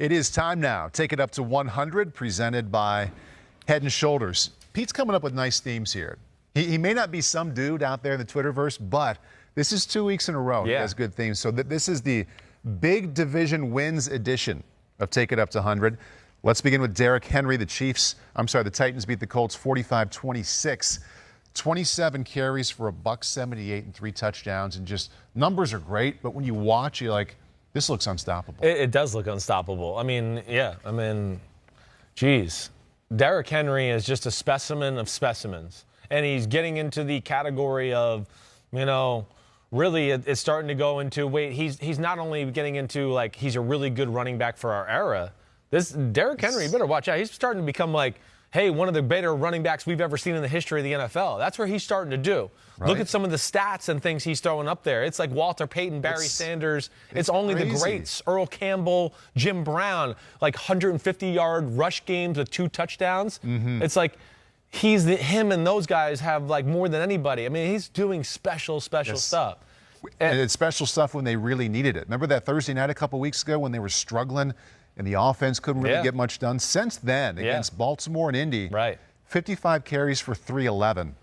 It is time now. Take it up to 100, presented by Head & Shoulders. Pete's coming up with nice themes here. He may not be some dude out there in the Twitterverse, but this is 2 weeks in a row. He has good themes. So this is the big division wins edition of Take It Up to 100. Let's begin with Derrick Henry. The Titans beat the Colts 45-26. 27 carries for $178 and 3 touchdowns. And just numbers are great, but when you watch, you're like, this looks unstoppable. It does look unstoppable. Geez. Derrick Henry is just a specimen of specimens. And he's getting into the category of, really it's starting to go into, he's not only getting into, he's a really good running back for our era. This Derrick Henry, you better watch out. He's starting to become one of the better running backs we've ever seen in the history of the NFL. That's where he's starting to do. Right. Look at some of the stats and things he's throwing up there. It's like Walter Payton, Barry Sanders. It's only crazy. The greats. Earl Campbell, Jim Brown, 150-yard rush games with 2 touchdowns. Mm-hmm. It's like him and those guys have more than anybody. He's doing special stuff. And it's special stuff when they really needed it. Remember that Thursday night a couple weeks ago when they were struggling and the offense couldn't really get much done? Since then, against Baltimore and Indy, 55 carries for 311.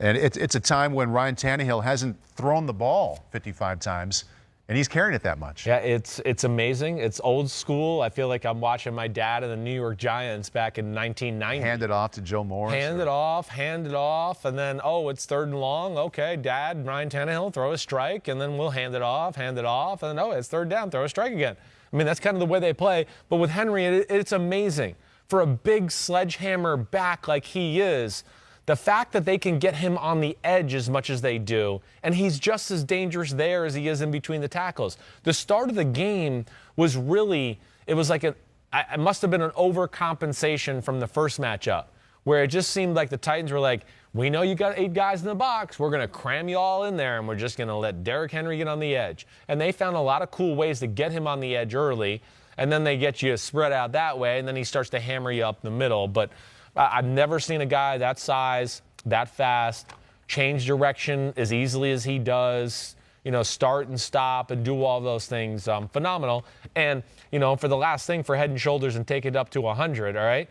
And it's a time when Ryan Tannehill hasn't thrown the ball 55 times, and he's carrying it that much. Yeah, it's amazing. It's old school. I feel like I'm watching my dad and the New York Giants back in 1990. Hand it off to Joe Morris. Hand it off, and then, it's 3rd and long. Okay, Dad, Ryan Tannehill, throw a strike, and then we'll hand it off, and then, it's 3rd down, throw a strike again. That's kind of the way they play. But with Henry, it's amazing. For a big sledgehammer back like he is, the fact that they can get him on the edge as much as they do, and he's just as dangerous there as he is in between the tackles. The start of the game was really, it must have been an overcompensation from the first matchup, where it just seemed like the Titans were like, we know you got 8 guys in the box. We're going to cram you all in there, and we're just going to let Derrick Henry get on the edge. And they found a lot of cool ways to get him on the edge early, and then they get you spread out that way, and then he starts to hammer you up the middle. But I've never seen a guy that size, that fast, change direction as easily as he does, start and stop and do all those things. Phenomenal. And, for the last thing for Head & Shoulders and take it up to 100, all right,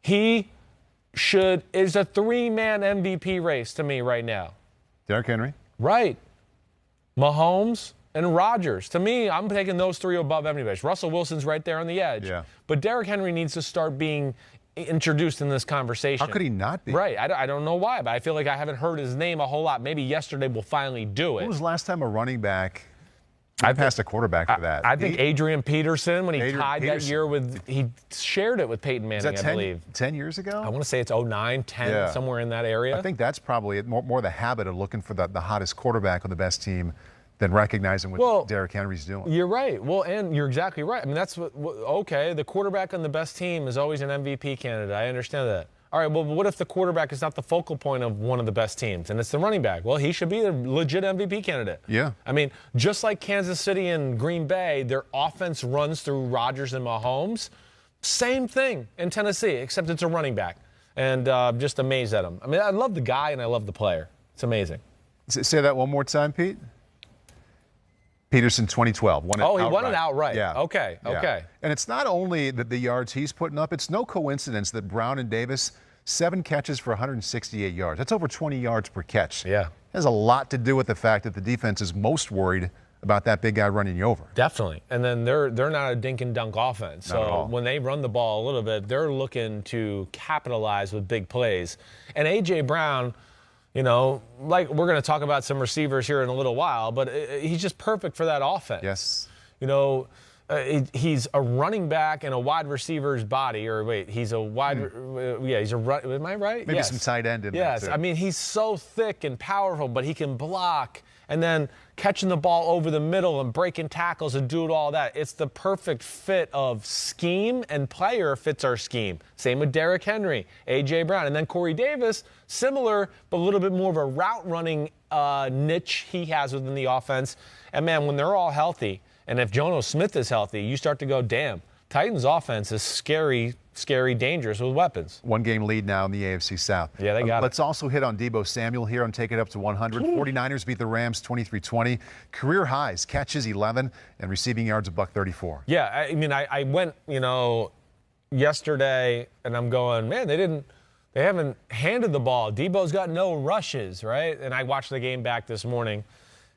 is a 3-man MVP race to me right now. Derrick Henry? Right. Mahomes and Rodgers. To me, I'm taking those 3 above everybody. Russell Wilson's right there on the edge. Yeah. But Derrick Henry needs to start being introduced in this conversast. How could he not be? Right. I don't know why, but I feel like I haven't heard his name a whole lot. Maybe yesterday we'll finally do it. When was the last time a running back passed a quarterback for that? I think Adrian Peterson, when he tied that year he shared it with Peyton Manning, I believe. 10 years ago? I want to say it's 09, 10, somewhere in that area. I think that's probably more the habit of looking for the hottest quarterback on the best team than recognizing what Derrick Henry's doing. You're right. Well, and you're exactly right. That's the quarterback on the best team is always an MVP candidate. I understand that. All right, well, what if the quarterback is not the focal point of one of the best teams, and it's the running back? Well, he should be a legit MVP candidate. Yeah. Just like Kansas City and Green Bay, their offense runs through Rodgers and Mahomes. Same thing in Tennessee, except it's a running back. And I'm just amazed at him. I love the guy and I love the player. It's amazing. Say that one more time, Pete. Peterson, 2012. He won it outright. Yeah. Okay. And it's not only the yards he's putting up. It's no coincidence that Brown and Davis, 7 catches for 168 yards. That's over 20 yards per catch. Yeah. It has a lot to do with the fact that the defense is most worried about that big guy running you over. Definitely. And then they're not a dink and dunk offense. So when they run the ball a little bit, they're looking to capitalize with big plays. And A.J. Brown, we're going to talk about some receivers here in a little while, but he's just perfect for that offense. Yes. He's a running back in a wide receiver's body. He's a wide. He's a run. Am I right? Maybe some tight end in there, too. He's so thick and powerful, but he can block and then catching the ball over the middle and breaking tackles and doing all that. It's the perfect fit of scheme, and player fits our scheme. Same with Derrick Henry, A.J. Brown. And then Corey Davis, similar, but a little bit more of a route running niche he has within the offense. And, man, when they're all healthy, and if Jono Smith is healthy, you start to go, damn, Titans offense is scary, dangerous with weapons. 1-game lead now in the AFC South. Yeah, they got it. Let's also hit on Deebo Samuel here and take it up to 100. 49ers beat the Rams 23-20. Career highs, catches 11, and receiving yards a $134. Yeah, I mean, I went, yesterday, and I'm going, man, they haven't handed the ball. Deebo's got no rushes, right? And I watched the game back this morning.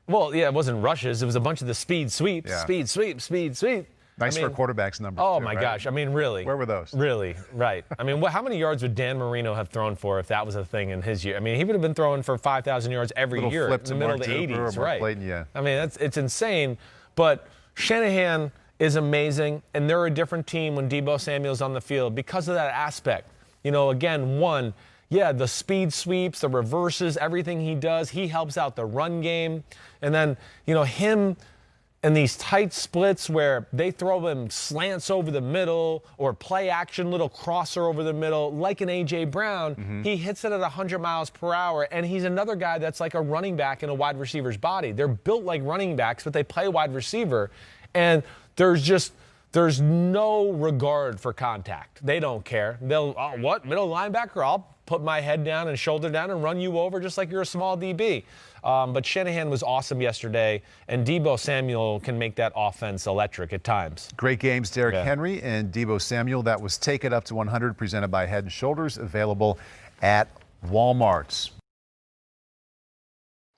Well, yeah, it wasn't rushes. It was a bunch of the speed sweeps, speed sweep, speed sweep. Nice for a quarterback's number. Oh, too, my right? gosh. I mean, really. Where were those? Really, right. I mean, how many yards would Dan Marino have thrown for if that was a thing in his year? I mean, he would have been throwing for 5,000 yards every year in the middle of the 80s, right? Clayton, yeah. I mean, it's insane. But Shanahan is amazing, and they're a different team when Deebo Samuel's on the field because of that aspect. Again, the speed sweeps, the reverses, everything he does, he helps out the run game. And then, him and these tight splits where they throw him slants over the middle or play action, little crosser over the middle, like an A.J. Brown, he hits it at 100 miles per hour, and he's another guy that's like a running back in a wide receiver's body. They're built like running backs, but they play wide receiver, and there's no regard for contact. They don't care. Middle linebacker? I'll put my head down and shoulder down and run you over just like you're a small DB. But Shanahan was awesome yesterday, and Deebo Samuel can make that offense electric at times. Great games, Derrick Henry and Deebo Samuel. That was Take It Up to 100, presented by Head & Shoulders, available at Walmart's.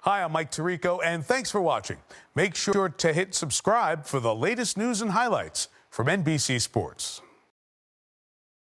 Hi, I'm Mike Tirico, and thanks for watching. Make sure to hit subscribe for the latest news and highlights from NBC Sports.